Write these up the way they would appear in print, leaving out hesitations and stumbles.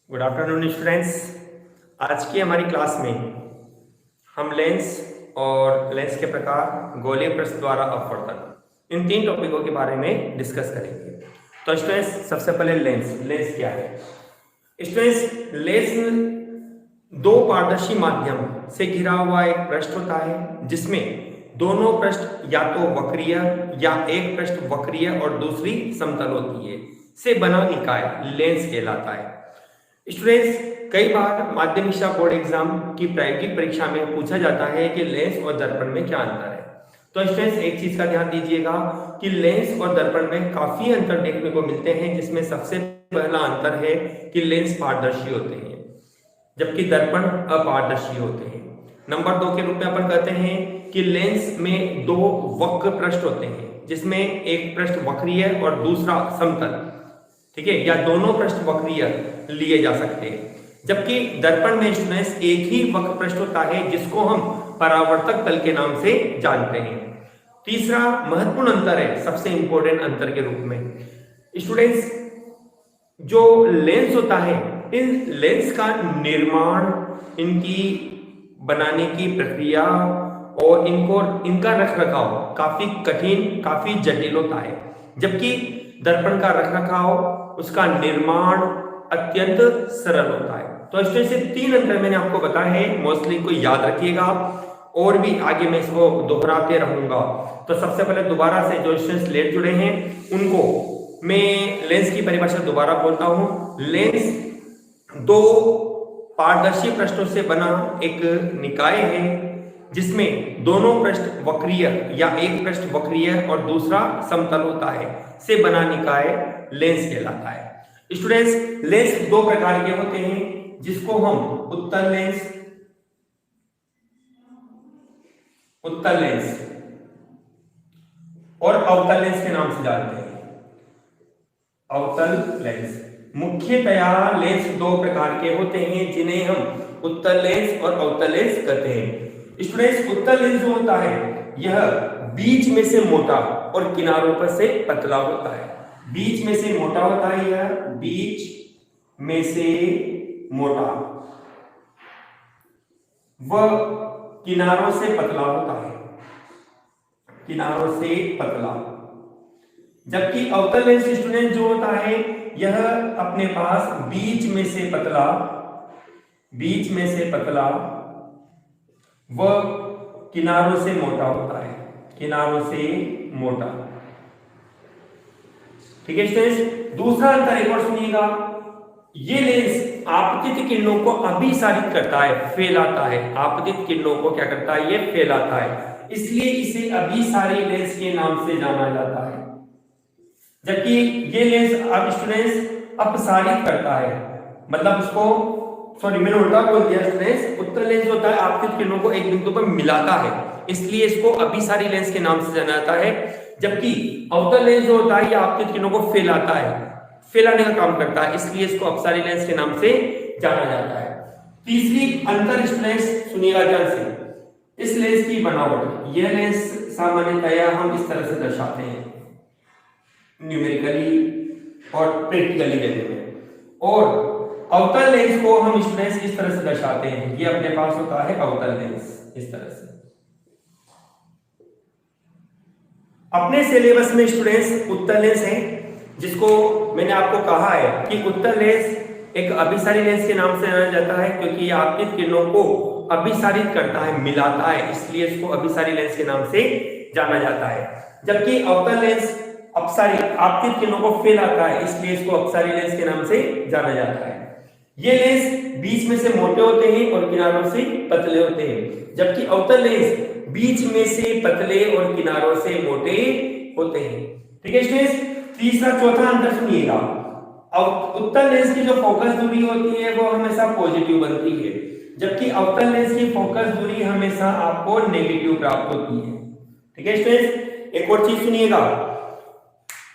Good afternoon students. आज की हमारी क्लास में हम लेंस और लेंस के प्रकार, गोलीय पृष्ठ द्वारा अपवर्तन, इन तीन टॉपिकों के बारे में डिस्कस करेंगे। तो स्टूडेंट्स, सबसे पहले लेंस क्या है? स्टूडेंट्स, लेंस दो पारदर्शी माध्यम से घिरा हुआ एक पृष्ठ होता है जिसमें दोनों पृष्ठ या तो वक्रीय या एक पृष्ठ वक्रीय और दूसरी समतल होती है से बना निकाय लेंस कहलाता है। स्टूडेंट्स, कई बार माध्यमिक शिक्षा बोर्ड एग्जाम की प्रायोगिक परीक्षा में पूछा जाता है कि लेंस और दर्पण में क्या अंतर है। तो स्टूडेंट्स, एक चीज का ध्यान दीजिएगा कि लेंस और दर्पण में काफी अंतर देखने को मिलते हैं, जिसमें सबसे पहला अंतर है कि लेंस पारदर्शी होते हैं जबकि दर्पण अपारदर्शी होते हैं। नंबर 2 के रूप में अपन कहते हैं कि लेंस में दो वक्र पृष्ठ होते हैं जिसमें एक पृष्ठ वक्रीय और दूसरा समतल, ठीक है, या दोनों पृष्ठ वक्रीय लिए जा सकते हैं, जबकि दर्पण में स्टूडेंट्स एक ही वक्र पृष्ठ होता है जिसको हम परावर्तक तल के नाम से जानते हैं। तीसरा महत्वपूर्ण अंतर है, सबसे इंपॉर्टेंट अंतर के रूप में स्टूडेंट्स, जो लेंस होता है, इन लेंस का निर्माण, इनकी बनाने की प्रक्रिया और इनका रखरखाव काफी कठिन, काफी जटिल होता है, जबकि दर्पण का रखरखाव, उसका निर्माण अत्यंत सरल होता है। तो इस तरह से तीन अंतर मैंने आपको बताया है, मोस्टली को याद रखिएगा और भी आगे मैं इसको दोहराते रहूंगा। तो सबसे पहले दोबारा से जो स्टूडेंट्स लेट जुड़े हैं उनको मैं लेंस की परिभाषा दोबारा बोलता हूं। लेंस दो पारदर्शी पृष्ठों से बना एक निकाय है जिसमें दोनों पृष्ठ वक्रीय या एक पृष्ठ वक्रीय और दूसरा समतल होता है से बना निकाय लेंस कहलाता है। स्टूडेंट्स, लेंस दो प्रकार के होते हैं जिसको हम उत्तल लेंस और अवतल लेंस के नाम से जानते हैं। अवतल लेंस, मुख्यतया लेंस दो प्रकार के होते हैं जिन्हें हम उत्तल लेंस और अवतल लेंस कहते हैं। स्टूडेंट्स, उत्तल लेंस जो होता है यह बीच में से मोटा और किनारों पर से पतला होता है। बीच में से मोटा होता है, यह बीच में से मोटा व किनारों से पतला होता है, किनारों से पतला। जबकि अवतल लेंस स्टूडेंट जो होता है यह अपने पास बीच में से पतला व किनारों से मोटा होता है, किनारों से मोटा, ठीक है स्टूडेंट्स। दूसरा अंतर एक और सुनिएगा, ये लेंस आपतित किरणों को अभिसारित करता है, फैलाता है। आपतित किरणों को क्या करता है? ये फैलाता है, इसलिए इसे अभिसारी लेंस के नाम से जाना जाता है। जबकि ये लेंस अब स्टूडेंट्स अपसारित करता है, मतलब उसको, सॉरी मैंने उल्टा बोल दिया स्टूडेंट्स। उत्तल लेंस होता है आपतित किरणों को एक बिंदु पर मिलाता है, इसलिए इसको अभिसारी लेंस के नाम से जाना जाता है। जबकि अवतल लेंस जो होता है ये आपतित किरणों को फैलाता है, फैलाने का काम करता है, इसलिए इसको अपसारी लेंस के नाम से जाना जाता है। तीसरी अंतर स्टूडेंट्स सुनिएगा ध्यान से, इस लेंस की बनावट, यह लेंस सामान्यतया हम इस तरह से दर्शाते हैं न्यूमेरिकली और प्रैक्टिकली वेन्यू में, और अवतल लेंस को हम स्टूडेंट्स इस तरह से दर्शाते हैं। ये अपने पास होता है अवतल लेंस, इस तरह से। अपने सिलेबस में स्टूडेंट्स उत्तल लेंस है, जिसको मैंने आपको कहा है कि उत्तल लेंस एक अभिसारी लेंस के नाम से जाना जाता है क्योंकि ये आपतित किरणों को अभिसारित करता है, मिलाता है, इसलिए इसको अभिसारी लेंस के नाम से जाना जाता है। जबकि अवतल लेंस अपसारी आपतित किरणों को फैलाता है, इसलिए इसको अपसारी लेंस के नाम से जाना जाता है। ये लेंस बीच में से मोटे होते हैं और किनारों से पतले होते हैं, जबकि अवतल लेंस बीच में से पतले और किनारों से मोटे होते हैं, ठीक है स्टूडेंट्स। तीसरा चौथा अंतर सुनिएगा, उत्तल लेंस की जो फोकस दूरी होती है वो हमेशा पॉजिटिव बनती है, जबकि अवतल लेंस की फोकस दूरी हमेशा आपको नेगेटिव प्राप्त होती है, ठीक है स्टूडेंट्स। एक और चीज सुनिएगा,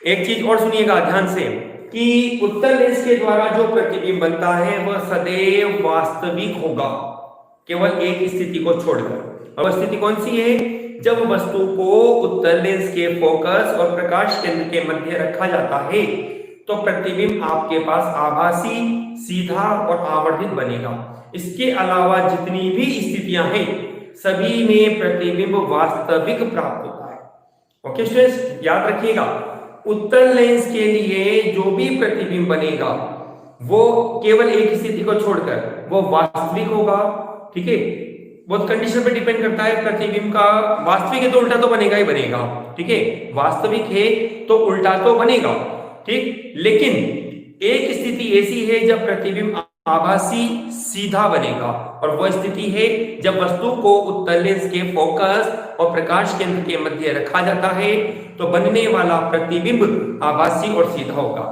एक चीज और सुनिएगा ध्यान से, कि उत्तल लेंस के द्वारा जो प्रतिबिंब बनता है वह सदैव वास्तविक होगा, केवल एक स्थिति को छोड़कर। और स्थिति कौन सी है? जब वस्तु को उत्तल लेंस के फोकस और प्रकाश केंद्र के मध्य रखा जाता है तो प्रतिबिंब आपके पास आभासी सीधा और आवर्धित बनेगा। इसके अलावा जितनी भी स्थितियां हैं सभी में प्रतिबिंब वास्तविक प्राप्त होता है। ओके स्टूडेंट्स, याद रखिएगा उत्तल लेंस के लिए जो भी प्रतिबिंब बनेगा वो केवल एक स्थिति को छोड़कर वो वास्तविक होगा। ठीक है, बहुत कंडीशन पे डिपेंड करता है प्रतिबिंब का। वास्तविक है तो उल्टा तो बनेगा ही बनेगा। ठीक है, वास्तविक है तो उल्टा तो बनेगा। ठीक, लेकिन एक स्थिति ऐसी है जब प्रतिबिंब आभासी सीधा बनेगा और वह स्थिति है जब वस्तु को उत्तल लेंस के फोकस और प्रकाश केंद्र के मध्य रखा जाता है तो बनने वाला प्रतिबिंब आभासी और सीधा होगा।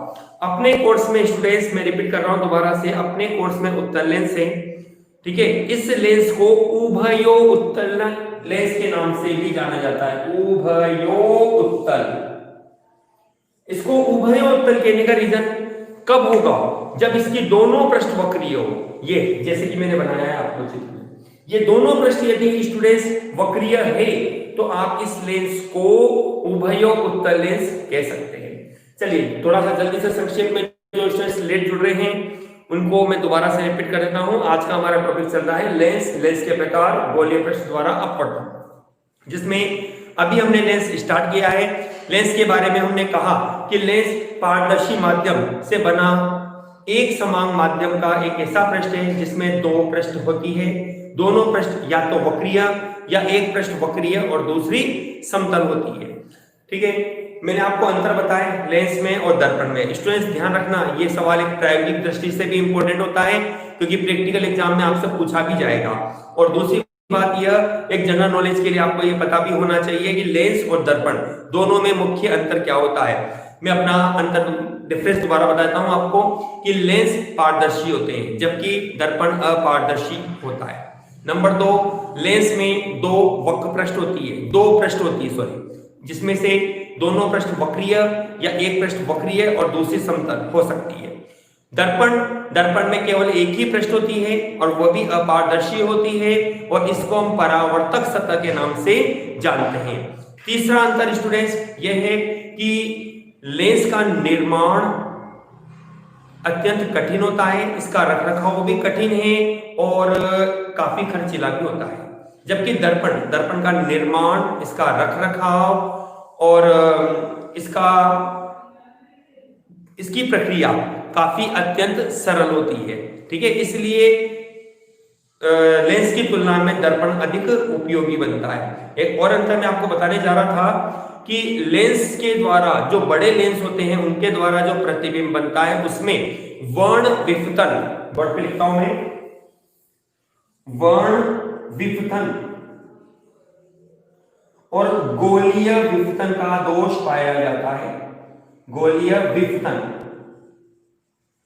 अपने कोर्स में स्टूडेंट्स, मैं रिपीट कर रहा हूं दोबारा से, अपने कोर्स में उत्तल लेंस है। ठीक है, इस लेंस को उभयो उत्तल लेंस के नाम से भी जाना जाता है। उभयो उत्तल, इसको उभयो उत्तल कहने का रीजन कब होगा? जब इसकी दोनों पृष्ठ वक्रीय हो। ये जैसे कि मैंने बनाया है आपको चित्र में, ये दोनों पृष्ठ यदि स्टूडेंट्स वक्रीय है तो आप इस लेंस को उभयो उत्तल लेंस कह सकते हैं। चलिए थोड़ा सा जल्दी से संक्षेप में जो स्टूडेंट्स लेट जुड़ रहे हैं उनको मैं दोबारा से रिपीट कर देता हूं। आज का हमारा टॉपिक चल रहा है लेंस, लेंस के प्रकार, गोलीय पृष्ठ द्वारा अपवर्तन, जिसमें अभी हमने लेंस स्टार्ट किया है। लेंस के बारे में हमने कहा कि लेंस पारदर्शी माध्यम से बना एक समान माध्यम का एक ऐसा पृष्ठ है जिसमें दो पृष्ठ होती है। दोनों पृष्ठ या तो वक्रीय या एक पृष्ठ वक्रीय और दूसरी समतल होती है। ठीक है, मैंने आपको अंतर बताया लेंस में और दर्पण में। स्टूडेंट्स ध्यान रखना, ये सवाल एक प्रायोगिक दृष्टि से भी इंपॉर्टेंट होता है क्योंकि प्रैक्टिकल एग्जाम में आपसे पूछा भी जाएगा। और दूसरी बात यह, एक जनरल नॉलेज के लिए आपको ये पता भी होना चाहिए कि लेंस और दर्पण दोनों में मुख्य अंतर क्या होता है। मैं अपना अंतर डिफरेंस दोबारा बताता हूं आपको कि लेंस पारदर्शी होते हैं जबकि दर्पण अपारदर्शी होता है। नंबर 2, लेंस में दो वक्र पृष्ठ होती है, दो पृष्ठ होती है सॉरी, जिसमें से दोनों पृष्ठ वक्रीय या एक पृष्ठ वक्रीय और दूसरी समतल हो सकती है। दर्पण में केवल एक ही पृष्ठ होती है और वह भी अपारदर्शी होती है और इसको हम परावर्तक सतह के नाम से जानते हैं। तीसरा अंतर स्टूडेंट्स यह है कि लेंस का निर्माण अत्यंत कठिन होता है, इसका रखरखाव भी कठिन है और काफी खर्चीला भी होता है, जबकि दर्पण का निर्माण, इसका रखरखाव और इसकी प्रक्रिया काफी अत्यंत सरल होती है। ठीक है, इसलिए लेंस की तुलना में दर्पण अधिक उपयोगी बनता है। एक और अंतर मैं आपको बताने जा रहा था कि लेंस के द्वारा, जो बड़े लेंस होते हैं उनके द्वारा जो प्रतिबिंब बनता है उसमें वर्ण विफतन, वर्ड पे लिखता हूं मैं, वर्ण विफतन और गोलीय विफतन का दोष पाया जाता है। गोलीय विफतन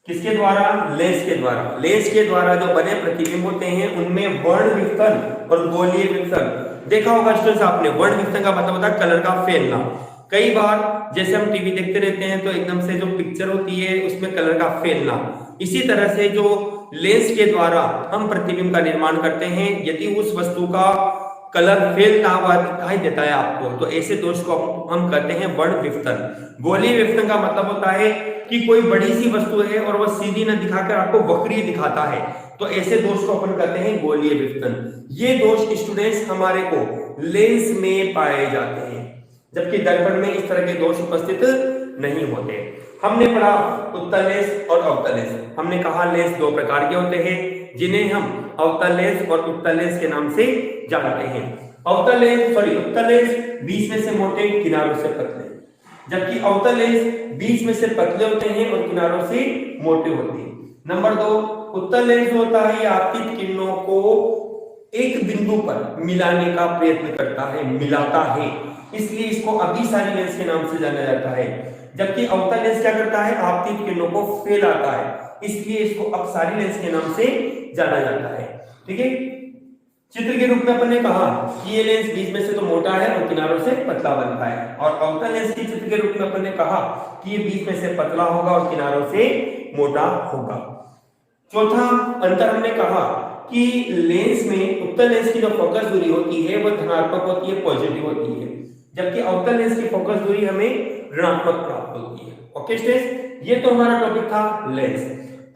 किसके द्वारा? लेंस के द्वारा। लेंस के द्वारा जो बने प्रतिबिंब होते हैं उनमें वर्ण विफतन और गोलीय विफतन देखा होगा स्टूडेंट्स आपने। वर्ण विफतन का मतलब होता है कलर का फैलना। कई बार जैसे हम टीवी देखते रहते हैं तो एकदम से जो पिक्चर होती है उसमें कलर का फैलना, इसी तरह से जो लेंस के द्वारा हम प्रतिबिंब का निर्माण करते हैं, यदि उस वस्तु का कलर फैलता हुआ दिखाई देता है आपको तो ऐसे दोष को हम कहते हैं वर्ण विफतन। गोलीय विफतन का मतलब होता है कि कोई बड़ी सी वस्तु है और वह सीधी न दिखाकर आपको वक्रीय दिखाता है, तो ऐसे दोष को अपन कहते हैं गोलीय विफतन। ये दोष स्टूडेंट्स हमारे को लेंस में पाए जाते हैं, जबकि दर्पण में इस तरह के दोष उपस्थित नहीं होते। हमने पढ़ा उत्तल लेंस और अवतल लेंस। हमने कहा लेंस दो प्रकार के होते हैं जिन्हें हम अवतल लेंस और उत्तल लेंस के नाम से जानते हैं। उत्तल लेंस बीच में से मोटे, किनारों से पतले, जबकि अवतल लेंस बीच में से पतले होते हैं और किनारों से मोटे होते हैं। नंबर 2, उत्तल लेंस होता है, आपतित किरणों को एक बिंदु पर मिलाने का प्रयत्न करता है, मिलाता है, इसलिए इसको अभिसारी लेंस के नाम से जाना जाता है। जबकि अवतल लेंस क्या करता है? आपतित किरणों को फैलाता है, इसलिए इसको अपसारी लेंस के नाम से जाना जाता है। ठीक है, चित्र के रूप में अपन ने कहा कि ये लेंस बीच में से तो मोटा है और किनारों से पतला बनता है, और अवतल लेंस के चित्र के रूप में अपन ने कहा कि ये बीच में से पतला होगा और किनारों से मोटा होगा। चौथा अंतर हमने कहा कि लेंस में, उत्तल लेंस की जो फोकस दूरी होती है वह धनात्मक होती है, पॉजिटिव होती है, जबकि अवतल लेंस की फोकस दूरी हमें ऋणात्मक प्राप्त होती है। ओके स्टूडेंट्स, ये तो हमारा टॉपिक था लेंस।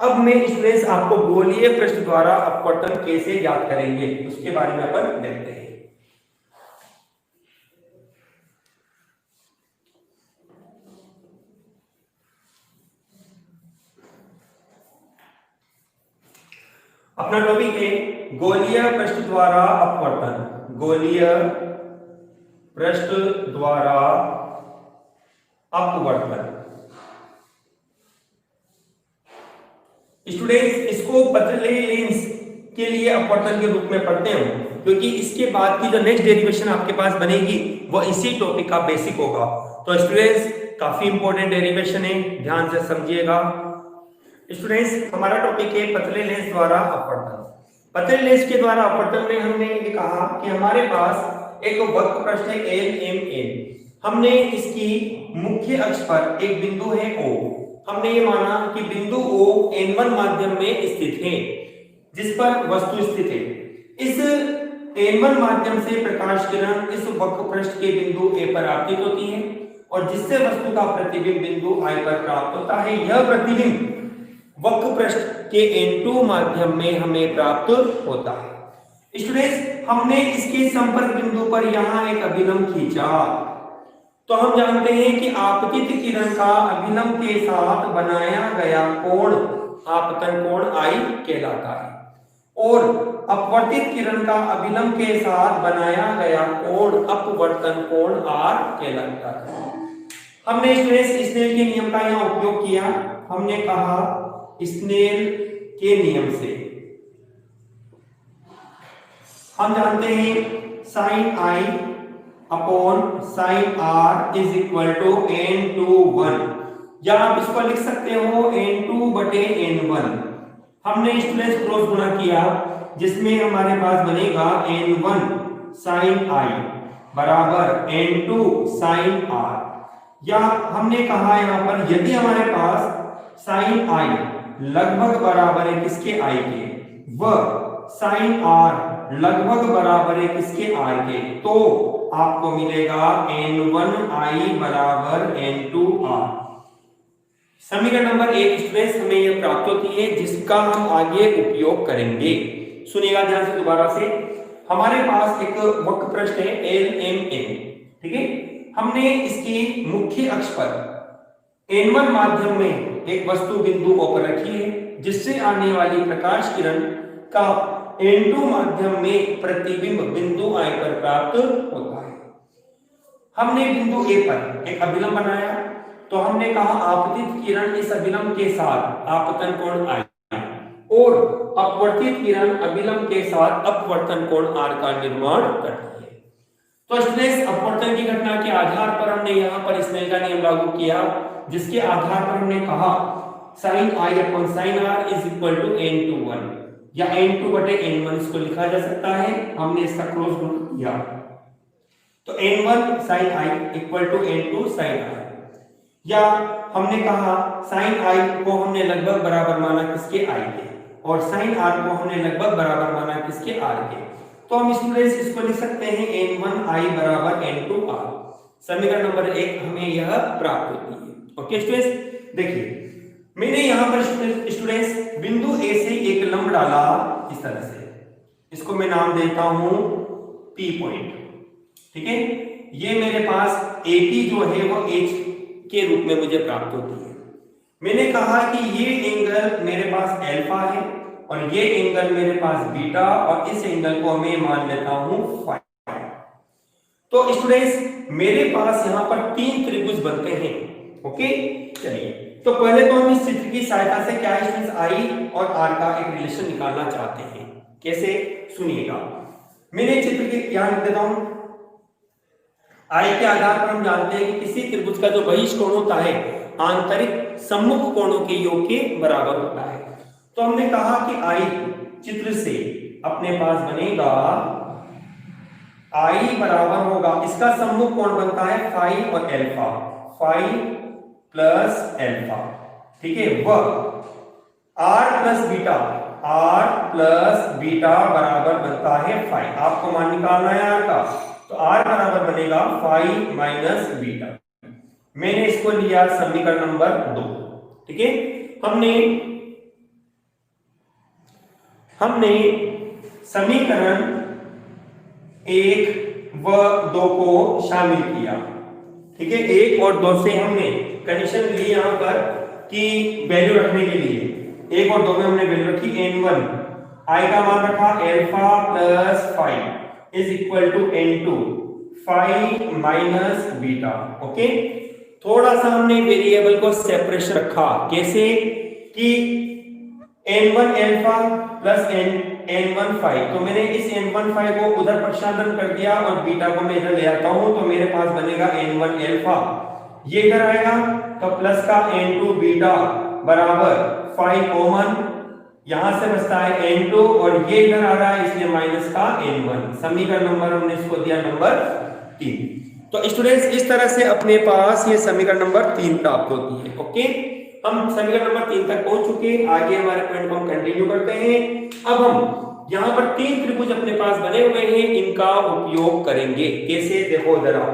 अब मैं स्टूडेंट्स आपको गोलीय पृष्ठ द्वारा अपवर्तन कैसे ज्ञात करेंगे उसके बारे में अपन देखते हैं। अपना टॉपिक है गोलीय पृष्ठ द्वारा अपवर्तन। गोलीय पृष्ठ द्वारा अपवर्तन। स्टूडेंट्स इसको पतले लेंस के लिए अपवर्तन के रूप में पढ़ते हैं, क्योंकि इसके बाद की जो नेक्स्ट डेरिवेशन आपके पास बनेगी वो इसी टॉपिक का बेसिक होगा। तो स्टूडेंट्स काफी इंपॉर्टेंट डेरिवेशन है, ध्यान से समझिएगा। स्टूडेंट्स हमारा टॉपिक है पतले लेंस द्वारा अपवर्तन। पतले लेंस के द्वारा अपवर्तन में हमने ये कहा कि हमारे पास एक वक्र पृष्ठ है LMN। हमने इसकी मुख्य अक्ष पर एक बिंदु है O। हमने ये माना कि बिंदु O N1 माध्यम में स्थित है, जिस पर वस्तु स्थित है। इस N1 माध्यम से प्रकाश किरण इस वक्र पृष्ठ के बिंदु A पर आपतित होती है और जिससे वस्तु का प्रतिबिंब बिंदु I पर प्राप्त होता है। यह प्रतिबिंब वक्र पृष्ठ के N2 माध्यम में हमें प्राप्त होता है। स्टूडेंट्स हमने इसके संपर्क बिंदु पर यहाँ एक अभिलंब खींचा, तो हम जानते हैं कि आपतित किरण का अभिलंब के साथ बनाया गया कोण आपतन कोण I कहलाता है और अपवर्तित किरण का अभिलंब के साथ बनाया गया कोण अपवर्तन कोण R कहलाता है। हमने स्टूडेंट्स स्नेल के नियम का यहाँ उपयोग किया। हमने कहा स्नेल के नियम से हम जानते हैं sine I upon sine R is equal to N2/1, या आप इसको लिख सकते हो N2/N1। हमने स्टूडेंट्स क्रॉस गुणा किया, जिसमें हमारे पास बनेगा N1 साइन I बराबर N2 साइन R। या हमने कहा यहाँ पर यदि हमारे पास साइन I लगभग बराबर है किसके I के, वह साइन R लगभग बराबर है किसके R के, तो आपको मिलेगा N1I बराबर N2R। समीकरण नंबर 1 स्टूडेंट्स हमें यह प्राप्त होती है, जिसका हम आगे उपयोग करेंगे। सुनिएगा ध्यान से दोबारा से। हमारे पास एक वक्र पृष्ठ है LMN, ठीक है। हमने इसकी मुख्य अक्ष पर N1 माध्यम में एक वस्तु बिंदु O पर रखी है, जिससे आने वाली प्रकाश किरण का N2 माध्यम में प्रतिबिंब बिंदु I पर प्राप्त होता है। हमने बिंदु A पर एक अभिलंब बनाया, तो हमने कहा आपतित किरण इस अभिलंब के साथ आपतन कोण I और अपवर्तित किरण अभिलंब के साथ अपवर्तन कोण R का निर्माण करती है। तो स्टूडेंट्स अपवर्तन की घटना के आधार पर हमने यहाँ पर स्नेल का नियम लागू किया, जिसके आधार पर हमने कहा sine I upon sine R is equal to N2/1 या N2/N1 इसको लिखा जा सकता है। हमने इसका क्रॉस गुणा किया, तो N1 sine I equal to N2 sine I। या हमने कहा साइन I को हमने लगभग बराबर माना किसके I के, और साइन R को हमने लगभग बराबर माना किसके R के, तो हम स्टूडेंट्स इसको लिख सकते हैं N1I बराबर N2R। समीकरण नंबर 1 हमें यह प्राप्त होती है। ओके स्टूडेंट्स, देखिए मैंने यहाँ पर स्टूडेंट्स बिंदु A से एक लंब डाला इस तरह से, इसको मैं नाम देता हूं P पॉइंट, ठीक है। ये मेरे पास AP जो है वो H के रूप में मुझे प्राप्त होती है। मैंने कहा कि ये एंगल मेरे पास अल्फा है और ये एंगल मेरे पास बीटा, और इस एंगल को मैं मान लेता हूं फाइ। तो स्टूडेंट्स मेरे पास यहाँ पर 3 त्रिभुज बनते हैं। ओके चलिए, तो पहले तो हम इस चित्र की सहायता से क्या स्टूडेंट्स I और R का एक रिलेशन निकालना चाहते हैं। कैसे, सुनिएगा। मैंने चित्र के यहाँ लिख देता हूं। I के आधार पर हम जानते हैं कि किसी त्रिभुज का जो बहिष्ठ कोण होता है आंतरिक सम्मुख कोणों के योग के बराबर होता है। तो हमने कहा कि I चित्र से अपने पास बनेगा I बराबर होगा, इसका सम्मुख कोण बनता है फाई और अल्फा, फाई प्लस अल्फा, ठीक है। वह R plus beta, R plus beta बराबर बनता है फाई। आपको मान निकालना है R का, तो R बराबर बनेगा फाई माइनस बीटा। मैंने इसको लिया समीकरण नंबर 2, ठीक है। हमने हमने समीकरण 1 व 2 को शामिल किया। ठीक है, 1 और 2 से हमने कंडीशन ली यहां पर कि वैल्यू रखने के लिए 1 और 2 में हमने वैल्यू रखी n1, i का मान रखा alpha plus 5 is equal to n2 5 minus beta. Okay, थोड़ा सा हमने वेरिएबल को सेपरेशन रखा, कैसे कि n1 अल्फा प्लस n1 5, तो मैंने इस n1 5 को उधर प्रक्षालन कर दिया और बीटा को मैं इधर ले आता हूं, तो मेरे पास बनेगा n1 अल्फा, ये इधर आएगा तो प्लस का n2 बीटा बराबर 5 कॉमन यहां से बचता है n2 और ये इधर आ रहा है इसलिए माइनस का n1। समीकरण नंबर हमने इसको दिया नंबर 3। तो स्टूडेंट्स इस तरह से अपने पास ये समीकरण नंबर 3 प्राप्त होती है। ओके, हम समीकरण नंबर 3 तक पहुंच चुके, आगे हमारे पॉइंट को हम कंटिन्यू करते हैं। अब हम यहां पर 3 त्रिभुज अपने पास बने हुए हैं, इनका उपयोग करेंगे। कैसे, देखो जरा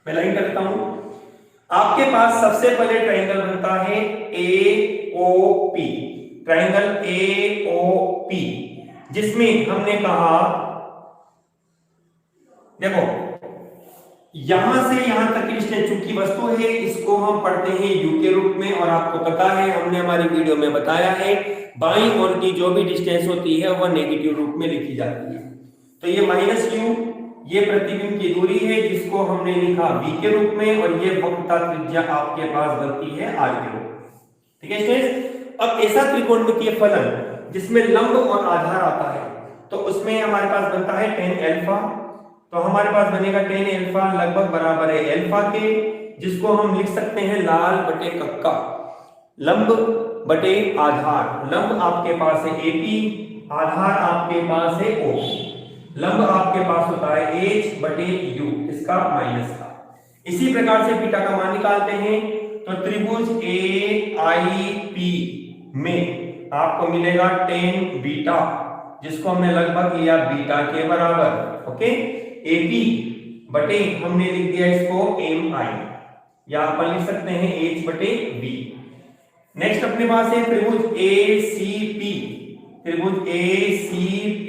मैं लाइन करता हूं। आपके पास सबसे पहले ट्रायंगल बनता है AOP, ट्रायंगल AOP, जिसमें हमने कहा देखो यहां से यहां तक की डिस्टेंस चूंकि वस्तु है, इसको हम पढ़ते हैं u के रूप में, और आपको पता है हमने हमारी वीडियो में बताया है बाईं ओर की जो भी डिस्टेंस होती है वह नेगेटिव रूप में लिखी जाती है। तो ये माइनस u ये प्रतिबिंब की दूरी है जिसको हमने लिखा v के रूप में, और ये वक्रता त्रिज्या आपके पास बनती है r के रूप में। ठीक है स्टूडेंट्स, अब ऐसा त्रिकोणमितीय फलन जिसमें लंब और आधार आता है, तो उसमें हमारे पास बनता है tan अल्फा, तो हमारे पास बनेगा tan अल्फा लगभग बराबर है अल्फा के, जिसको हम लिख सकते हैं लाल बटे कक्का, लंब बटे आधार। लंब आपके पास है AP, आधार आपके पास है O। लंब आपके पास होता है H बटे U, इसका माइनस का। इसी प्रकार से बीटा का मान निकालते हैं, तो त्रिभुज AIP में आपको मिलेगा tan बीटा, जिसको हमने लगभग लिया बीटा के बराबर। ओके, AP बटे हमने लिख दिया इसको MI, या अपन लिख सकते हैं H बटे B। नेक्स्ट अपने पास है त्रिभुज ACP, त्रिभुज ACP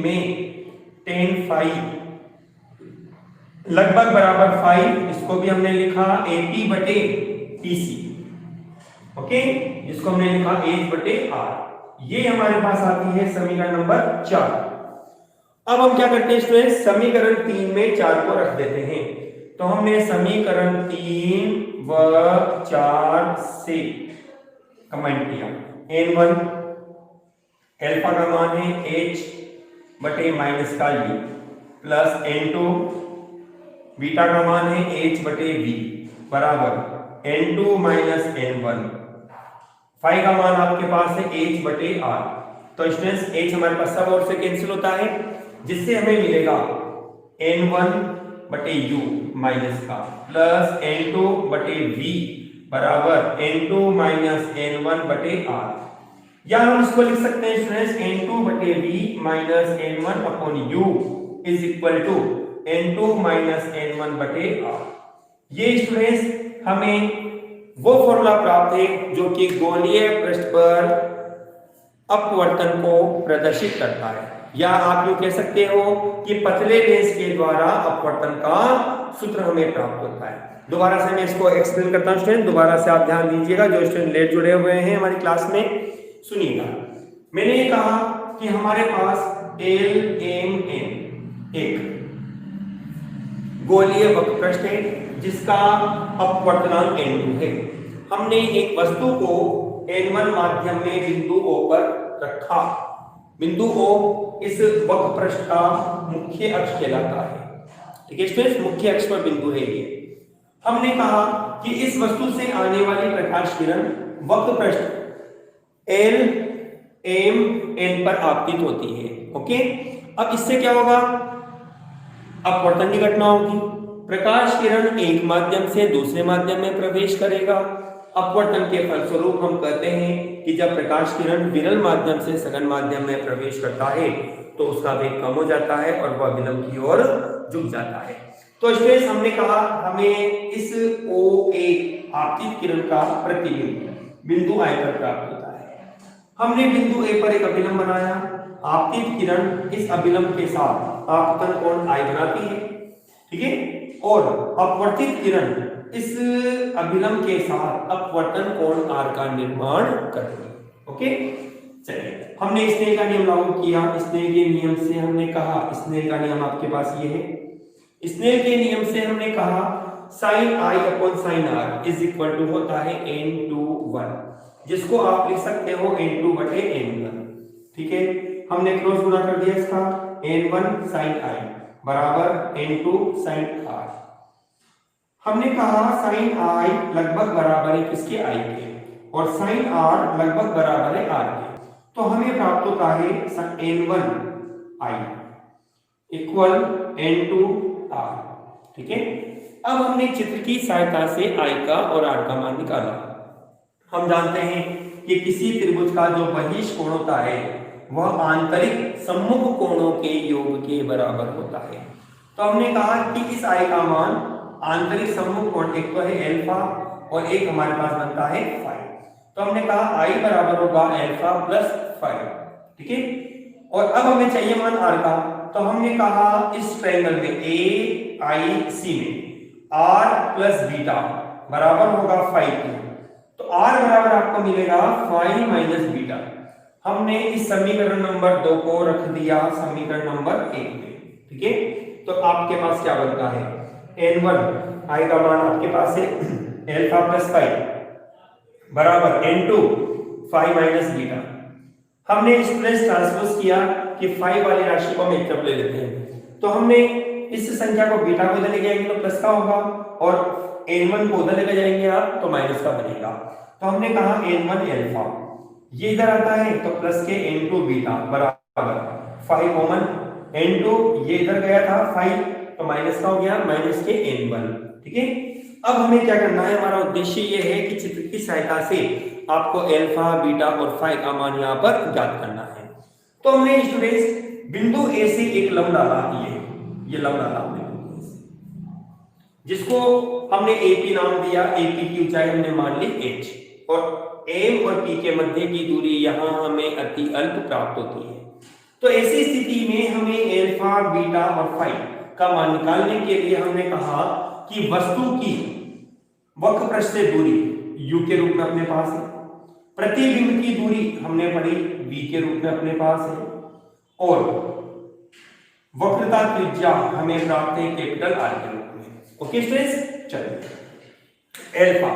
में tan phi लगभग बराबर 5, इसको भी हमने लिखा AP बटे PC। ओके, जिसको हमने लिखा H बटे R। ये हमारे पास आती है समीकरण नंबर 4। अब हम क्या करते हैं स्टूडेंट्स, समीकरण 3 में 4 को रख देते हैं। तो हमने समीकरण 3 व 4 से कमेंट किया, n1 अल्फा का मान है H बटे माइनस का U, प्लस n2 बीटा का मान है H बटे V बराबर n2 माइनस n1। फाई का मान आपके पास है H बटे R। तो स्टूडेंट्स H हमारे पास सब ओर से कैंसिल होता है, जिससे हमें मिलेगा n1 बटे U माइनस का प्लस n2 बटे V बराबर n2 माइनस n1 बटे R, या हम इसको लिख सकते हैं स्टूडेंट्स n2 बटे V minus n1 upon U is equal to n2 minus n1 बटे R। ये स्टूडेंट्स हमें वो फॉर्मूला प्राप्त है जो कि गोलीय पृष्ठ पर अपवर्तन को प्रदर्शित करता है, या आप यूं कह सकते हो कि पतले लेंस के द्वारा अपवर्तन का सूत्र हमें प्राप्त होता है। दोबारा से मैं इसको एक्सप्लेन करता हूं स्टूडेंट, दोबारा से आप ध्यान दीजिएगा, जो स्टूडेंट लेट जुड़े हुए हैं हमारी क्लास में सुनिएगा। मैंने ये कहा कि हमारे पास LMN एक गोलीय वक्र पृष्ठ है जिसका अपवर्तनांक n2 है। हमने एक वस्तु को n1 माध्यम में बिंदु O पर रखा। बिंदु O इस वक्र पृष्ठ का मुख्य अक्ष कहलाता है। ठीक है स्टूडेंट्स, मुख्य अक्ष पर बिंदु है ये। हमने कहा कि इस वस्तु से आने वाली प्रकाश किरण वक्र पृष्ठ LMN पर आपतित होती है। ओके, अब इससे क्या होगा, अपवर्तन की घटना होगी। प्रकाश किरण एक माध्यम से दूसरे माध्यम में प्रवेश करेगा। अपवर्तन के फलस्वरूप हम कहते हैं कि जब प्रकाश किरण विरल माध्यम से सघन माध्यम में प्रवेश करता है तो उसका वेग कम हो जाता है और वह विलंब की ओर झुक जाता है। तो स्टूडेंट्स हमने कहा हमें इस OA आपतित किरण का प्रतिबिंब बिंदु I पर प्राप्त होता है। हमने बिंदु ए पर एक अभिलंब बनाया, आपतित किरण इस अभिलंब के साथ आपतन कोण I बनाती है, ठीक है, और अपवर्तित किरण इस अभिलंब के साथ अपवर्तन कोण R का निर्माण करती है। ओके, चलिए हमने स्नेल का नियम लागू किया। स्नेल के नियम से हमने कहा, स्नेल का नियम आपके पास ये है, स्नेल के नियम से हमने कहा sin I upon sin R is equal to होता है n/1, जिसको आप लिख सकते हो n2 बटे n1, ठीक है। हमने क्रॉस गुणा कर दिया इसका, n1 sin I बराबर n2 sin R। हमने कहा sin I लगभग बराबर है किसके, I के, और sin R लगभग बराबर है R के, तो हमें प्राप्त होता है n1 I equal n2 R, ठीक है। अब हमने चित्र की सहायता से I का और R का मान निकाला। हम जानते हैं कि किसी त्रिभुज का जो बहिष कोण होता है वह आंतरिक सम्मुख कोणों के योग के बराबर होता है। तो हमने कहा कि इस I का मान आंतरिक सम्मुख कोण, एक तो है अल्फा और एक हमारे पास बनता है फाई, तो हमने कहा I बराबर होगा अल्फा प्लस फाई, ठीक है। और अब हमें चाहिए मान R का, तो हमने कहा इस ट्रायंगल में AIC में R प्लस बीटा बराबर होगा फाई के, तो R बराबर आपको मिलेगा फाई माइनस बीटा। हमने इस समीकरण नंबर 2 को रख दिया समीकरण नंबर 1 में, ठीक है। तो आपके पास क्या बनता है, n1 I का मान आपके पास है अल्फा प्लस फाई बराबर n2 फाई माइनस बीटा। हमने स्ट्रेस ट्रांसपोज किया कि फाई वाली राशि को हम एक तरफ ले लेते हैं, तो हमने इस संख्या को बीटा को इधर ले जाएंगे तो प्लस का होगा, और n1 को उधर लेकर जाएंगे आप तो माइनस का बनेगा। तो हमने कहा n1 अल्फा, ये इधर आता है तो प्लस के n2 बीटा बराबर फाई कॉमन, n2 ये इधर गया था फाई तो माइनस का हो गया माइनस के n1, ठीक है। अब हमें क्या करना है, हमारा उद्देश्य ये है कि चित्र की सहायता से आपको अल्फा बीटा और फाई का मान यहाँ पर ज्ञात करना है। तो हमने स्टूडेंट्स बिंदु ए से एक लंब डाला, ये लंब डाला हमने, जिसको हमने AP नाम दिया, AP की ऊंचाई हमने मान ली h, और M और P के मध्य की दूरी यहाँ हमें अति अल्प प्राप्त होती है। तो ऐसी स्थिति में हमें अल्फा बीटा और फाई का मान निकालने के लिए हमने कहा कि वस्तु की वक्र पृष्ठ से दूरी u के रूप में अपने पास है, प्रतिबिंब की दूरी हमने पढ़ी v के रूप में अपने पास है, और वक्रता त्रिज्या हमें प्राप्त है कैपिटल R के रूप में। ओके स्टूडेंट्स, चलिए अल्फा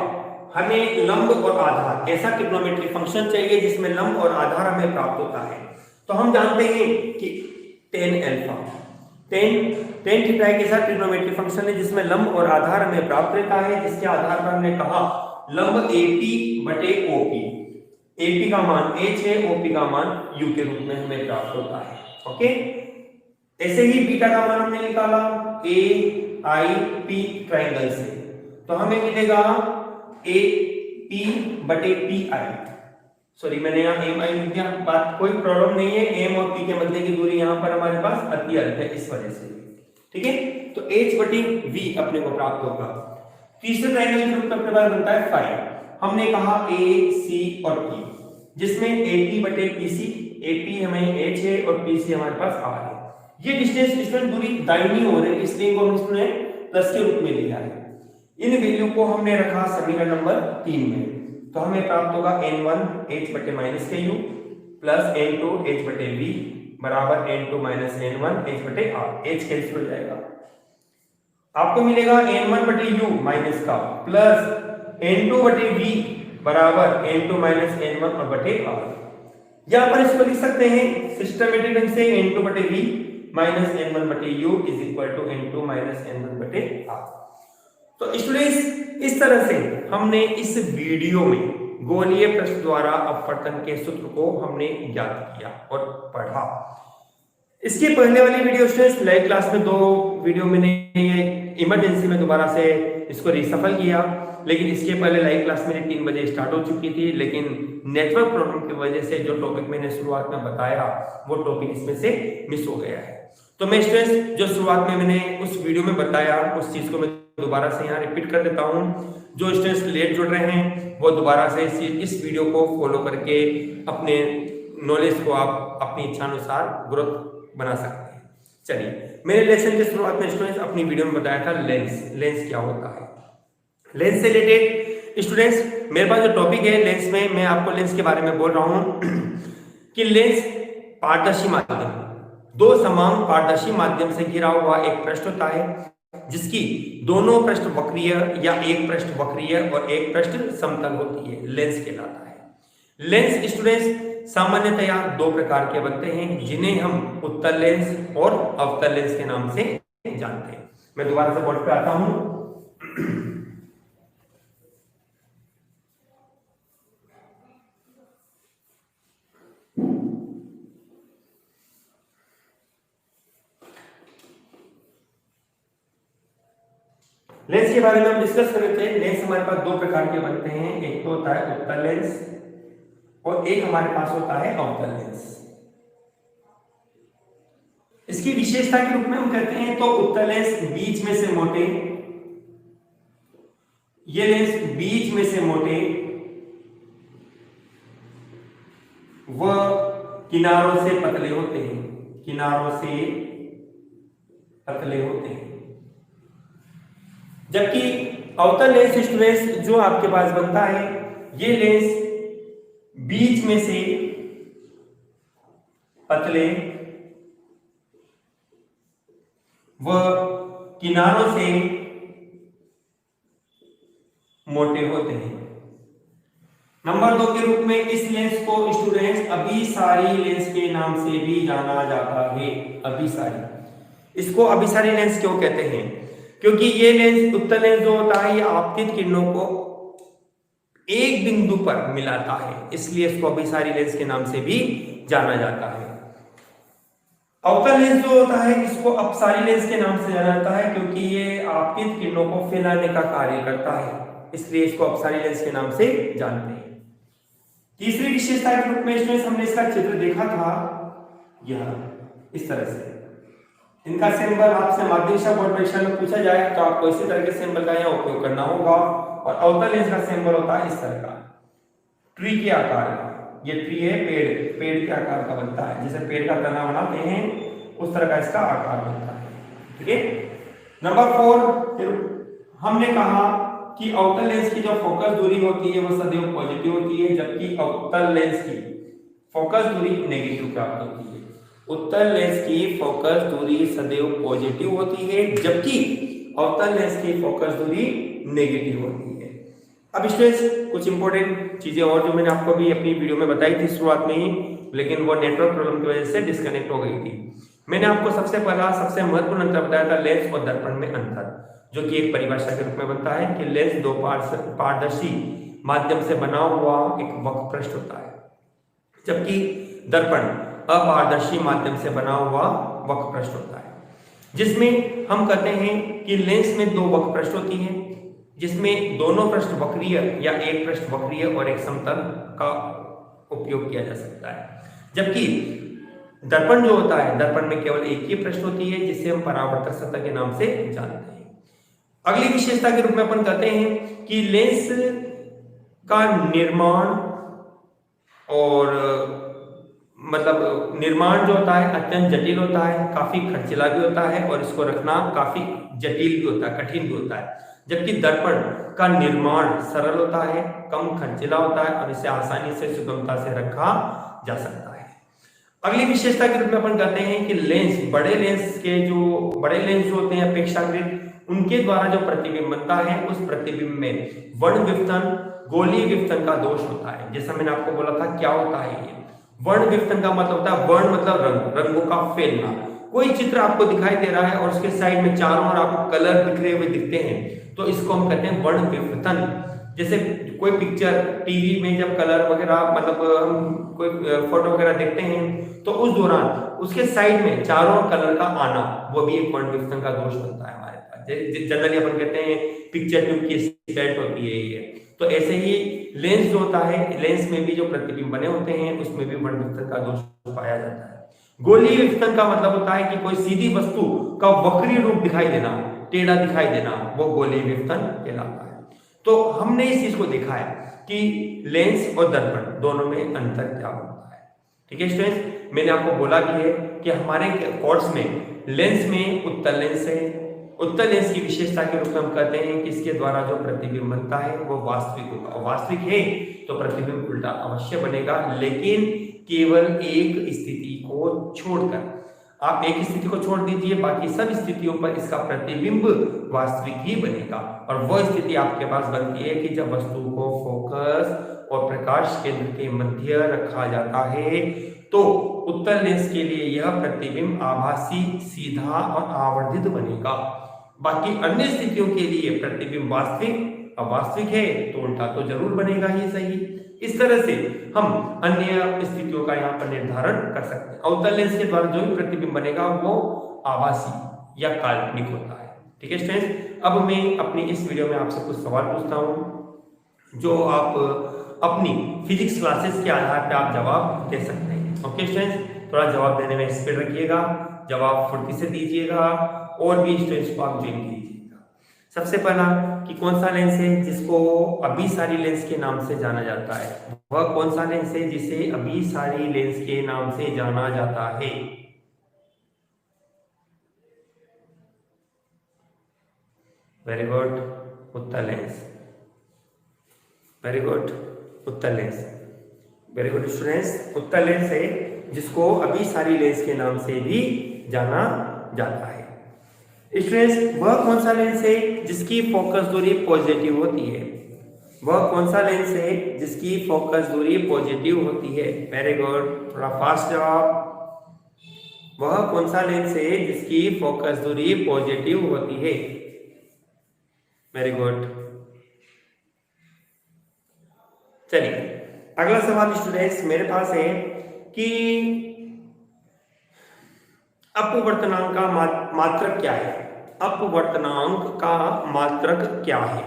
हमें लंब और आधार, ऐसा ट्रिग्नोमेट्री फंक्शन चाहिए जिसमें लंब और आधार हमें प्राप्त होता है। तो हम जानते हैं कि tan अल्फा, tan थीटा एक ऐसा ट्रिग्नोमेट्री फंक्शन है जिसमें लंब और आधार हमें प्राप्त रहता है, जिसके आधार पर हमने कहा लंब AP बटे OP, AP का मान h है, OP का मान u के रूप में हमें प्राप्त होता है। ओके, ऐसे ही बीटा का मान हमने निकाला AIP ट्रायंगल से, तो हमें मिलेगा AP बटे PI, सॉरी मैंने यहाँ MI लिख दिया, बात कोई प्रॉब्लम नहीं है, M और P के मध्य की दूरी यहाँ पर हमारे पास अति अल्प है इस वजह से, ठीक है। तो H बटे V अपने को प्राप्त होगा। तीसरे ट्रायंगल के रूप में अपने पास बनता है फाई, हमने कहा AC और P, जिसमें AP बटे PC, AP हमें H है और PC हमारे पास R है। ये डिस्टेंस डिस्टेंस दूरी दाहिनी ओर है, इसलिए इनको हमने प्लस के रूप में लिया है। इन वैल्यू को हमने रखा समीकरण नंबर 3 में, तो हमें प्राप्त होगा n1 h बटे माइनस के u प्लस n2 h बटे v बराबर n2 माइनस n1 h बटे r, h कैंसिल हो जाएगा, आपको मिलेगा n1 बटे u माइनस का प्लस n2 बटे v बराबर n2 माइनस n1 और बटे r। यहाँ पर इसको लिख सकते हैं सिस्टमेटिक ढंग से n2 बटे v माइनस n1 बटे u is equal to n2 minus n1 बटे r। तो स्टूडेंट्स इस तरह से हमने इस वीडियो में गोलीय पृष्ठ द्वारा अपवर्तन के सूत्र को हमने ज्ञात किया और पढ़ा। इसके पहले वाली वीडियो स्टूडेंट्स लाइव क्लास में 2 वीडियो मैंने इमरजेंसी में दोबारा से इसको रिसफल किया, लेकिन इसके पहले लाइव क्लास मेरी 3 बजे स्टार्ट हो चुकी थी, लेकिन नेटवर्क प्रॉब्लम की वजह से जो टॉपिक मैंने शुरुआत में बताया वो टॉपिक इसमें से मिस हो गया है। तो मैं स्टूडेंट्स जो शुरुआत में मैंने उस वीडियो में बताया उस चीज को मैं दोबारा से यहाँ रिपीट कर देता हूँ। जो स्टूडेंट्स लेट जुड़ रहे हैं वो दोबारा से इस वीडियो को फॉलो करके अपने नॉलेज को आप अपनी इच्छानुसार ग्रोथ बना सकते हैं। चलिए, मैंने लेसन की शुरुआत में स्टूडेंट्स अपनी वीडियो में बताया था लेंस क्या होता है। लेंस से रिलेटेड स्टूडेंट्स मेरे पास जो टॉपिक है लेंस में, मैं आपको लेंस के बारे में बोल रहा हूँ कि लेंस पारदर्शी माध्यम, दो समान पारदर्शी माध्यम से घिरा हुआ एक पृष्ठ होता है जिसकी दोनों पृष्ठ वक्रीय या एक पृष्ठ वक्रीय और एक पृष्ठ समतल होती है, लेंस कहलाता है। लेंस स्टूडेंट्स सामान्यतया दो प्रकार के बनते हैं जिन्हें हम उत्तल लेंस और अवतल लेंस के नाम से जानते हैं। मैं दोबारा से बोर्ड पे आता हूं। लेंस के बारे में हम डिस्कस कर रहे थे। लेंस हमारे पास दो प्रकार के बनते हैं, एक तो होता है उत्तल लेंस और एक हमारे पास होता है अवतल लेंस। इसकी विशेषता के रूप में हम कहते हैं तो उत्तल लेंस बीच में से मोटे, ये लेंस बीच में से मोटे व किनारों से पतले होते हैं, किनारों से पतले होते हैं। जबकि अवतल लेंस स्टूडेंट्स जो आपके पास बनता है ये लेंस बीच में से पतले व किनारों से मोटे होते हैं। नंबर 2 के रूप में इस लेंस को स्टूडेंट्स अभिसारी लेंस के नाम से भी जाना जाता है। अभिसारी, इसको अभिसारी लेंस क्यों कहते हैं? क्योंकि ये लेंस उत्तल लेंस जो होता है ये आपतित किरणों को एक बिंदु पर मिलाता है, इसलिए इसको अभिसारी लेंस के नाम से भी जाना जाता है। अवतल लेंस जो होता है इसको अपसारी लेंस के नाम से जाना जाता है क्योंकि ये आपतित किरणों को फैलाने का कार्य करता है, इसलिए इसको अपसारी लेंस के नाम से जानते हैं। तीसरी विशेषता के रूप में स्टूडेंट्स हमने इसका चित्र देखा था, यह इस तरह से। इनका सिंबल आपसे माध्यमिक बोर्ड परीक्षा में पूछा जाए तो आपको इसी तरह के सिंबल का यहाँ उपयोग करना होगा। और अवतल लेंस का सिंबल होता है इस तरह का, ट्री के आकार का। ये ट्री है, पेड़ के आकार का बनता है, जैसे पेड़ का तना बनाते हैं उस तरह का इसका आकार बनता है। ठीक है। नंबर 4 हमने कहा कि अवतल लेंस की जो फोकस दूरी होती है वो सदैव पॉजिटिव होती है, जबकि अवतल लेंस की फोकस दूरी नेगेटिव प्राप्त होती है। उत्तल लेंस की फोकस दूरी सदैव पॉजिटिव होती है जबकि अवतल लेंस की फोकस दूरी नेगेटिव होती है। अब स्टूडेंट्स कुछ इंपॉर्टेंट चीजें और जो मैंने आपको भी अपनी वीडियो में बताई थी शुरुआत में ही, लेकिन वो नेटवर्क प्रॉब्लम की वजह से डिस्कनेक्ट हो गई थी। मैंने आपको सबसे पहला सबसे महत्वपूर्ण अंतर बताया था लेंस और दर्पण में अंतर, जो कि एक परिभाषा के रूप में बनता है कि लेंस दो पारदर्शी माध्यम से बना हुआ एक वक्र पृष्ठ होता है, जबकि दर्पण अपारदर्शी माध्यम से बना हुआ वक्र पृष्ठ होता है। जिसमें हम कहते हैं कि लेंस में दो वक्र पृष्ठ होती हैं, जिसमें दोनों पृष्ठ वक्रीय या एक पृष्ठ वक्रीय और एक समतल का उपयोग किया जा सकता है। जबकि दर्पण जो होता है, दर्पण में केवल एक ही पृष्ठ होती है जिसे हम परावर्तक सतह के नाम से जानते हैं। अगली विशेषता के रूप में अपन कहते हैं कि लेंस का निर्माण और निर्माण जो होता है अत्यंत जटिल होता है, काफी खर्चीला भी होता है और इसको रखना काफी जटिल भी होता है, कठिन भी होता है। जबकि दर्पण का निर्माण सरल होता है, कम खर्चीला होता है और इसे आसानी से सुगमता से रखा जा सकता है। अगली विशेषता के रूप में अपन कहते हैं कि लेंस बड़े लेंस जो होते हैं अपेक्षाकृत उनके द्वारा जो प्रतिबिंब बनता है उस प्रतिबिंब में वर्ण विवर्तन, गोलीय विवर्तन का दोष होता है। जैसा मैंने आपको बोला था क्या होता है ये वर्ण विवर्तन का मतलब होता है वर्ण मतलब रंग, रंगों का फैलना। कोई चित्र आपको दिखाई दे रहा है और उसके साइड में चारों ओर आपको कलर बिखरे हुए दिखते हैं तो इसको हम कहते हैं वर्ण विवर्तन। जैसे कोई पिक्चर टीवी में जब कलर वगैरह हम कोई फोटो वगैरह देखते हैं तो उस दौरान उसके साइड में चारों कलर का आना वो भी एक वर्ण विवर्तन का दोष बनता है हमारे पास। जनरली अपन कहते हैं पिक्चर ट्यूब की स्टेट होती है ये। तो ऐसे ही लेंस जो होता है, लेंस में भी जो प्रतिबिंब बने होते हैं उसमें भी वर्ण विवर्तन का दोष पाया जाता है। गोलीय विपतन का मतलब होता है कि कोई सीधी वस्तु का वक्री रूप दिखाई देना, टेढ़ा दिखाई देना, वो गोलीय विपतन कहलाता है। तो हमने इस चीज को देखा है कि लेंस और दर्पण दोनों में अंतर क्या होता है। ठीक है स्टूडेंट्स, मैंने आपको बोला भी है कि हमारे कोर्स में लेंस में उत्तल लेंस है। उत्तल लेंस की विशेषता के रूप में हम कहते हैं कि इसके द्वारा जो प्रतिबिंब बनता है वो वास्तविक होगा। वास्तविक है तो प्रतिबिंब उल्टा अवश्य बनेगा, लेकिन केवल एक स्थिति को छोड़कर। आप एक स्थिति को छोड़ दीजिए, बाकी सब स्थितियों पर इसका प्रतिबिंब वास्तविक ही बनेगा। और वो स्थिति आपके पास बनती है कि जब वस्तु को फोकस और प्रकाश केंद्र के मध्य रखा जाता है तो उत्तल लेंस के लिए यह प्रतिबिंब आभासी, सीधा और आवर्धित बनेगा। बाकी अन्य स्थितियों के लिए प्रतिबिंब वास्तविक, अवास्तविक है तो उल्टा तो जरूर बनेगा ही सही। इस तरह से हम अन्य स्थितियों का यहाँ पर निर्धारण कर सकते हैं। उत्तल लेंस के द्वारा जो भी प्रतिबिंब बनेगा वो आभासी या काल्पनिक होता है। ठीक है स्टूडेंट्स, अब मैं अपनी इस वीडियो में आपसे कुछ सवाल पूछता हूँ जो आप अपनी फिजिक्स क्लासेस के आधार पर आप जवाब दे सकते हैं। ओके स्टूडेंट्स, थोड़ा जवाब देने में स्पीड रखिएगा, जवाब फुर्ती से दीजिएगा और भी स्टूडेंट्स को आप ज्वाइन कीजिएगा। सबसे पहला कि कौन सा लेंस है जिसको अभिसारी लेंस के नाम से जाना जाता है? वह कौन सा लेंस है जिसे अभिसारी लेंस के नाम से जाना जाता है? वेरी गुड, उत्तल लेंस। वेरी गुड, उत्तल लेंस। वेरी गुड स्टूडेंट्स, उत्तल लेंस है जिसको अभिसारी लेंस के नाम से भी जाना जाता है। स्टूडेंट्स, वह कौन सा लेंस है जिसकी फोकस दूरी पॉजिटिव होती है? वह कौन सा लेंस है जिसकी फोकस दूरी पॉजिटिव होती है? वेरी गुड, थोड़ा फास्ट जवाब। वह कौन सा लेंस है जिसकी फोकस दूरी पॉजिटिव होती है? Very good. चलिए अगला सवाल स्टूडेंट्स मेरे पास है कि अपवर्तनांक का मात्रक क्या है? अपवर्तनांक का मात्रक क्या है?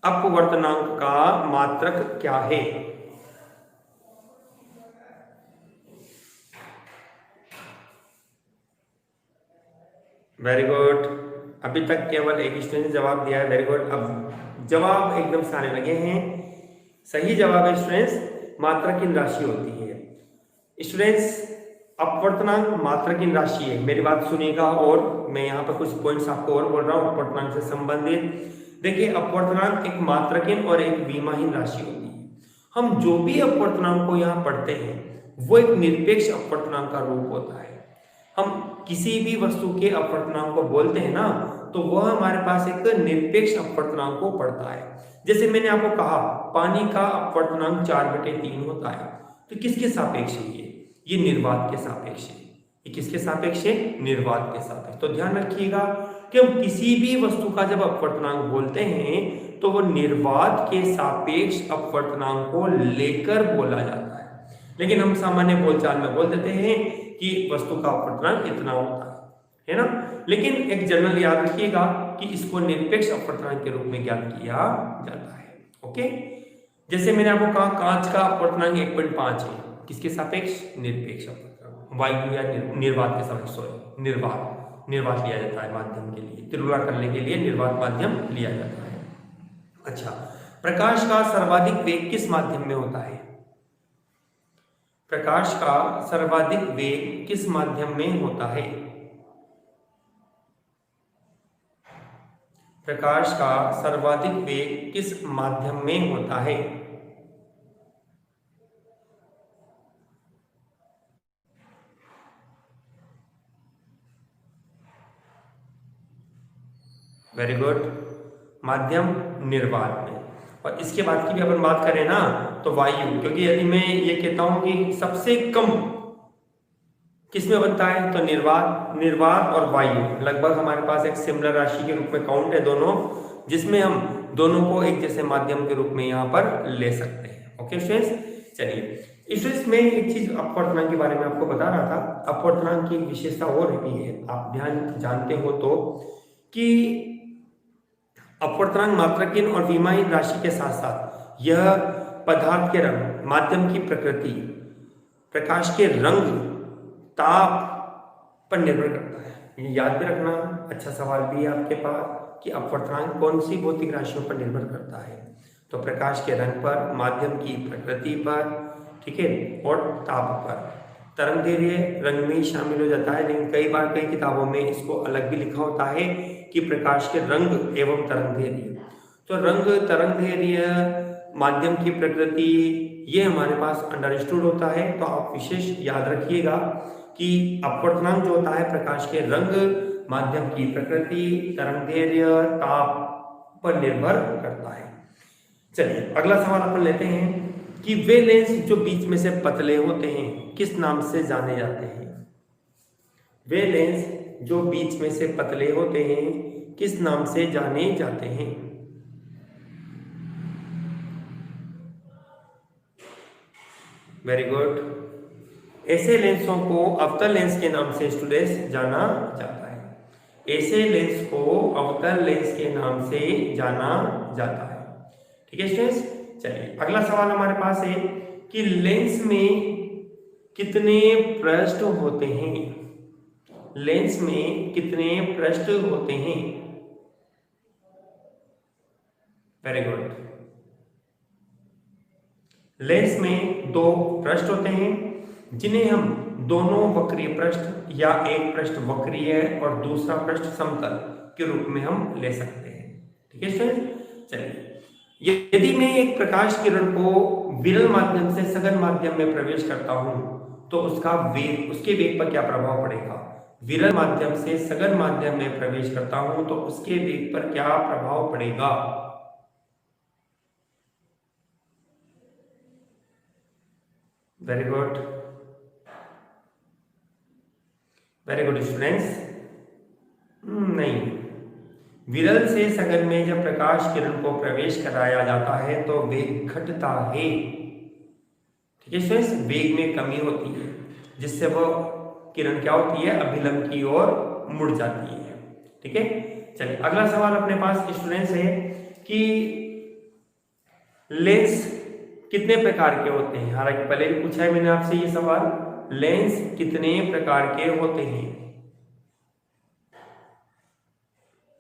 अपवर्तनांक का मात्रक क्या है? वेरी गुड, अभी तक केवल एक स्टूडेंट ने जवाब दिया है। वेरी गुड, अब जवाब एकदम से आने लगे हैं। सही जवाब है स्टूडेंट्स, मात्रकीन राशि होती है। स्टूडेंट्स, अपवर्तनांक मात्रकीन राशि है। मेरी बात सुनिएगा और मैं यहाँ पर कुछ पॉइंट्स आपको और बोल रहा हूँ अपवर्तनांक से संबंधित। देखिए, अपवर्तनांक एक मात्रकीन और एक विमाहीन राशि होती है। हम जो भी अपवर्तनांक को यहाँ पढ़ते हैं वो एक निरपेक्ष अपवर्तनांक का रूप होता है। हम किसी भी वस्तु के अपवर्तनांक को बोलते हैं ना तो वह हमारे पास एक निरपेक्ष अपवर्तनांक को पढ़ता है। जैसे मैंने आपको कहा पानी का अपवर्तनांक 4/3 होता है, तो किसके सापेक्ष है ये निर्वात के सापेक्ष है। ये किसके सापेक्ष है? निर्वात के सापेक्ष। तो ध्यान रखिएगा कि हम किसी भी वस्तु का जब अपवर्तनांक बोलते हैं तो वो निर्वात के सापेक्ष अपवर्तनांक को लेकर बोला जाता है। लेकिन हम सामान्य बोलचाल में बोल देते हैं कि वस्तु का अपवर्तनांक इतना होता है ना। लेकिन एक जनरल याद रखिएगा कि इसको निरपेक्ष अपवर्तनांक के रूप में ज्ञात किया जाता है। ओके, जैसे मैंने आपको कहा कांच का अपवर्तनांक 1.5 है, किसके सापेक्ष? निरपेक्ष अपवर्तनांक। वायु या निर्वात के सापेक्ष, सॉरी निर्वात लिया जाता है माध्यम के लिए, तुलना करने के लिए निर्वात माध्यम लिया जाता है। अच्छा, प्रकाश का सर्वाधिक वेग किस माध्यम में होता है? प्रकाश का सर्वाधिक वेग किस माध्यम में होता है? प्रकाश का सर्वाधिक वेग किस माध्यम में होता है? वेरी गुड, माध्यम निर्वात में। और इसके बाद की भी अपन बात करें ना तो वायु, क्योंकि यदि मैं ये कहता हूं कि सबसे कम किसमें बनता है तो निर्वात और वायु लगभग हमारे पास एक सिमिलर राशि के रूप में काउंट है दोनों, जिसमें हम दोनों को एक जैसे माध्यम के रूप में यहाँ पर ले सकते हैं। ओके स्टूडेंट्स, चलिए स्टूडेंट्स मैं एक चीज अपवर्तनांक के बारे में आपको बता रहा था। अपवर्तनांक की विशेषता और भी है, आप ध्यान जानते हो तो कि अपवर्तनांक मात्राकीन और विमाहीन राशि के साथ साथ यह पदार्थ के रंग, माध्यम की प्रकृति, प्रकाश के रंग, ताप पर निर्भर करता है। ये याद भी रखना, अच्छा सवाल भी है आपके पास कि अपवर्तनांक कौन सी भौतिक राशियों पर निर्भर करता है। तो प्रकाश के रंग पर, माध्यम की प्रकृति पर, ठीक है, और ताप पर। तरंगदैर्घ्य रंग में ही शामिल हो जाता है, लेकिन कई बार कई किताबों में इसको अलग भी लिखा होता है कि प्रकाश के रंग एवं तरंगदैर्घ्य। तो रंग, तरंगदैर्घ्य, माध्यम की प्रकृति, ये हमारे पास अंडरस्टूड होता है। तो आप विशेष याद रखिएगा कि अपवर्तनांक जो होता है प्रकाश के रंग, माध्यम की प्रकृति, तरंगदैर्घ्य, ताप पर निर्भर करता है। चलिए अगला सवाल अपन लेते हैं कि वे लेंस जो बीच में से पतले होते हैं किस नाम से जाने जाते हैं। वे लेंस जो बीच में से पतले होते हैं किस नाम से जाने जाते हैं। Very good. ऐसे लेंसों को अवतल लेंस के नाम से स्टूडेंट्स जाना जाता है। ऐसे लेंस को अवतल लेंस के नाम से जाना जाता है। ठीक है स्टूडेंट्स। चलिए अगला सवाल हमारे पास है कि लेंस में कितने पृष्ठ होते हैं। लेंस में कितने पृष्ठ होते हैं। Very good. लेंस में दो पृष्ठ होते हैं जिन्हें हम दोनों वक्रीय पृष्ठ या एक पृष्ठ वक्रीय और दूसरा पृष्ठ समतल के रूप में हम ले सकते हैं। ठीक है स्टूडेंट। चलिए यदि मैं एक प्रकाश किरण को विरल माध्यम से सघन माध्यम में प्रवेश करता हूं तो उसका वेग, उसके वेग पर क्या प्रभाव पड़ेगा। विरल माध्यम से सघन माध्यम में प्रवेश करता हूं तो उसके वेग पर क्या प्रभाव पड़ेगा। Very good, very good students. नहीं, विरल से सघन में जब प्रकाश किरण को प्रवेश कराया जाता है तो वेग घटता है। ठीक है स्टूडेंट्स, वेग में कमी होती है जिससे वो किरण क्या होती है, अभिलंब की ओर मुड़ जाती है। ठीक है। चलिए अगला सवाल अपने पास स्टूडेंट्स है कि लेंस कितने प्रकार के होते हैं। हालांकि पहले भी पूछा है मैंने आपसे ये सवाल, लेंस कितने प्रकार के होते हैं।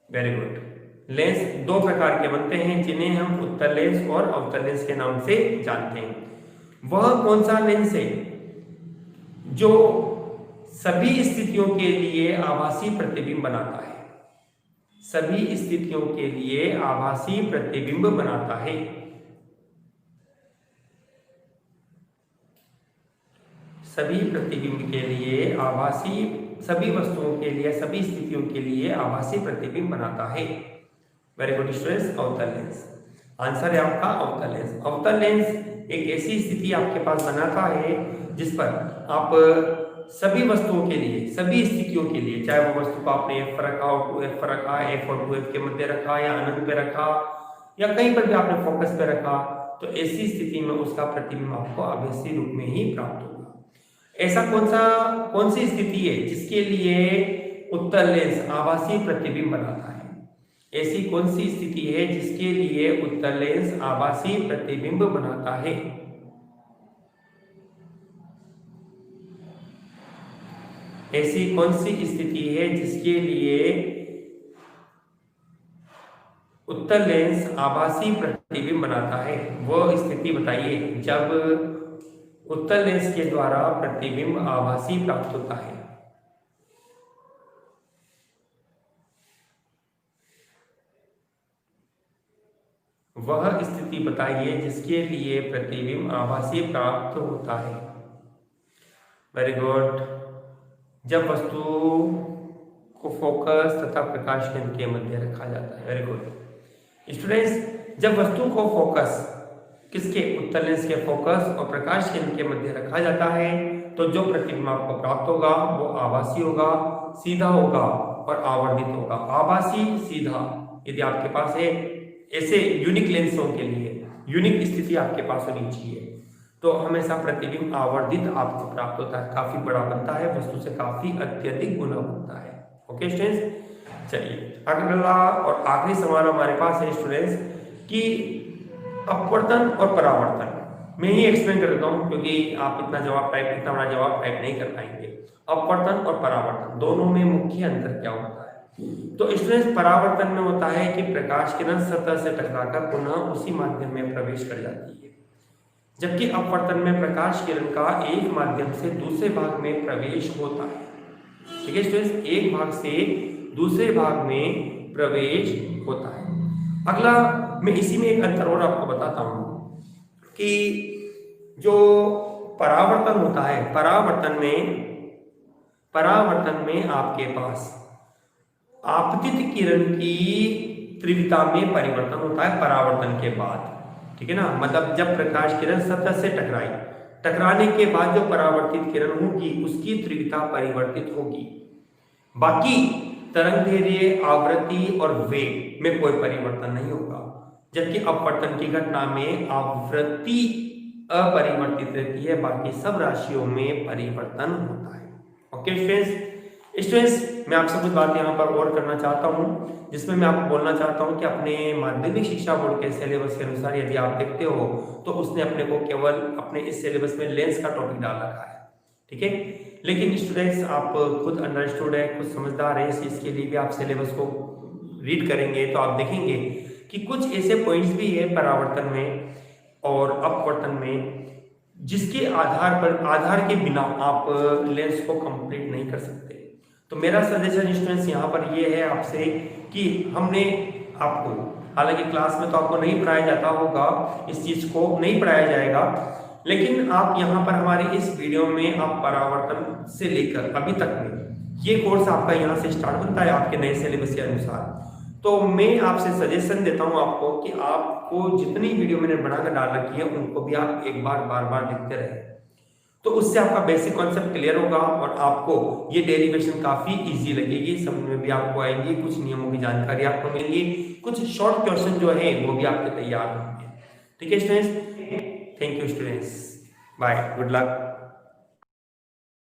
Very good. लेंस दो प्रकार के बनते हैं जिन्हें हम उत्तल लेंस और अवतल लेंस के नाम से जानते हैं। वह कौन सा लेंस है जो सभी स्थितियों के लिए आभासी प्रतिबिंब बनाता है। सभी स्थितियों के लिए आभासी प्रतिबिंब बनाता है। सभी प्रतिबिंब के लिए आभासी, सभी वस्तुओं के लिए, सभी स्थितियों के लिए आभासी प्रतिबिंब बनाता है। वेरी गुड स्टूडेंट्स, अवतल लेंस। आंसर है आपका अवतल लेंस। अवतल लेंस एक ऐसी स्थिति आपके पास बनाता है जिस पर आप सभी वस्तुओं के लिए, सभी स्थितियों के लिए, चाहे वो वस्तु को आपने एफ पर रखा हो, 2f पर रखा, f और 2f के मध्य रखा या अनंत पे रखा या कहीं पर भी आपने फोकस पे रखा, तो ऐसी स्थिति में उसका प्रतिबिंब आपको आभासी रूप में ही प्राप्त होगा। ऐसा कौन सी स्थिति है जिसके लिए उत्तल लेंस आभासी प्रतिबिंब बनाता है। ऐसी कौन सी स्थिति है जिसके लिए उत्तल लेंस आभासी प्रतिबिंब बनाता है। ऐसी कौन सी स्थिति है जिसके लिए उत्तल लेंस आभासी प्रतिबिंब बनाता है। वो स्थिति बताइए जब उत्तल लेंस के द्वारा प्रतिबिंब आभासी प्राप्त होता है। वह स्थिति बताइए जिसके लिए प्रतिबिंब आभासी प्राप्त होता है। Very good. जब वस्तु को फोकस तथा प्रकाश केंद्र के मध्य रखा जाता है। वेरी गुड स्टूडेंट्स, जब वस्तु को फोकस किसके, उत्तल लेंस के फोकस और प्रकाश केंद्र के मध्य रखा जाता है तो जो प्रतिबिंब आपको प्राप्त होगा वो आभासी होगा, सीधा होगा और आवर्धित होगा। आभासी, सीधा। यदि आपके पास है ऐसे यूनिक लेंसों के लिए यूनिक स्थिति आपके पास होनी चाहिए तो हमेशा प्रतिबिंब आवर्धित आपको प्राप्त होता है, काफी बड़ा बनता है, वस्तु से काफी अत्यधिक गुना बनता है। Okay students. चलिए अगला और आखिरी सवाल हमारे पास है स्टूडेंट्स कि अपवर्तन और परावर्तन मैं ही एक्सप्लेन कर देता हूँ, क्योंकि आप इतना बड़ा जवाब टाइप नहीं कर पाएंगे। अपवर्तन और परावर्तन दोनों में मुख्य अंतर क्या होता है? तो स्टूडेंट्स परावर्तन में होता है कि प्रकाश किरण सतह से टकराकर पुनः उसी माध्यम में प्रवेश कर जाती है, जबकि अपवर्तन में प्रकाश किरण का एक माध्यम से दूसरे भाग में प्रवेश होता है। ठीक है स्टूडेंट्स, एक भाग से दूसरे भाग में प्रवेश होता है। अगला मैं इसी में एक अंतर और आपको बताता हूं कि जो परावर्तन होता है, परावर्तन में आपके पास आपतित किरण की तीव्रता में परिवर्तन होता है परावर्तन के बाद। ठीक है ना, मतलब जब प्रकाश किरण सतह से टकराने के बाद जो परावर्तित किरण होगी उसकी तीव्रता परिवर्तित होगी। बाकी तरंगदैर्घ्य, आवृत्ति और वेग में कोई परिवर्तन नहीं होगा, जबकि अपवर्तन की घटना में आवृत्ति अपरिवर्तित रहती है, बाकी सब राशियों में परिवर्तन होता है। ओके स्टूडेंट्स, मैं आपसे कुछ बात यहाँ पर और करना चाहता हूँ, जिसमें मैं आपको बोलना चाहता हूँ कि अपने माध्यमिक शिक्षा बोर्ड के सिलेबस के अनुसार यदि आप देखते हो तो उसने अपने को केवल अपने इस सिलेबस में लेंस का टॉपिक डाल रखा है। ठीक है, लेकिन स्टूडेंट्स आप खुद अंडरस्टूड है, खुद समझदार है, इसके लिए भी आप सिलेबस को रीड करेंगे तो आप देखेंगे कि कुछ ऐसे पॉइंट्स भी है परावर्तन में और अपवर्तन में जिसके आधार के बिना आप लेंस को कंप्लीट नहीं कर सकते। तो मेरा सजेशन स्टूडेंट्स यहाँ पर ये है आपसे कि हमने आपको, हालांकि क्लास में तो आपको नहीं पढ़ाया जाता होगा, इस चीज को नहीं पढ़ाया जाएगा, लेकिन आप यहाँ पर हमारे इस वीडियो में आप परावर्तन से लेकर अभी तक में ये कोर्स आपका यहाँ से स्टार्ट होता है आपके नए सिलेबस के अनुसार। तो मैं आपसे सजेशन देता हूँ आपको कि आपको जितनी वीडियो मैंने बनाकर डाल रखी है उनको भी आप एक बार बार देखते रहे, तो उससे आपका बेसिक कॉन्सेप्ट क्लियर होगा और आपको ये डेरिवेशन काफी इजी लगेगी, समझ में भी आपको आएंगी, कुछ नियमों की जानकारी आपको मिलेगी, कुछ शॉर्ट क्वेश्चन जो है वो भी आपके तैयार होंगे। ठीक है students, thank you students, bye, good luck.